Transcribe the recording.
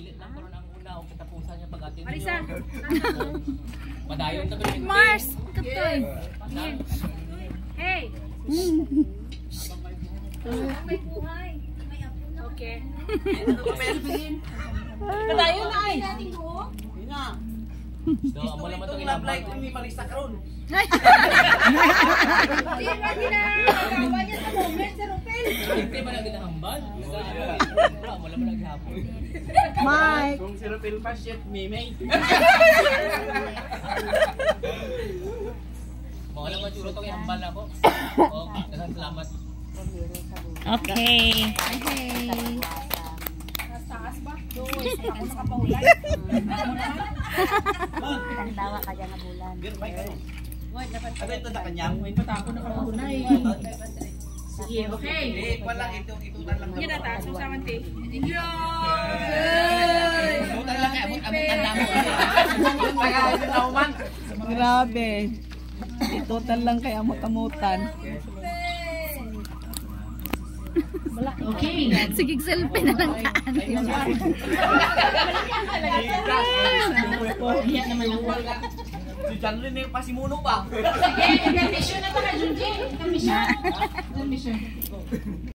pilit lang karon ang una o katapusan niya pag-atin. Marisa. Padayon ta ba ni Mars, kaptoy. Hey. May buhay. May apo na. Okay. Padayon na ay. Ina. So, amo naman tong Love life ni Marisa karon. Hindi ba ginagawa niya sa moment, Sir Opel? Hindi ba na ginahambal? Wala mo naman naghapon. Mike. Kung si Rapil pa shit, Mimay. Mga naman siguro tong ihambal ako. Oh, daghang salamat. Okay. Taas ba? Doon. Ako nakapahulay. Tandawa ka dyan na bulan. Ano ito na kanyang? May patako nakapahulay. Sige, okay. Walang ito lang. Yan na, taas mo sa mante. Itutan lang kaya abot tanda mo. Grabe. Total lang kay amot-amutan. Okay. Sige, selfie na lang kaan. Si Janlin yung pasimuno pa. Sige, intermission na ba ka, Junji? Intermission.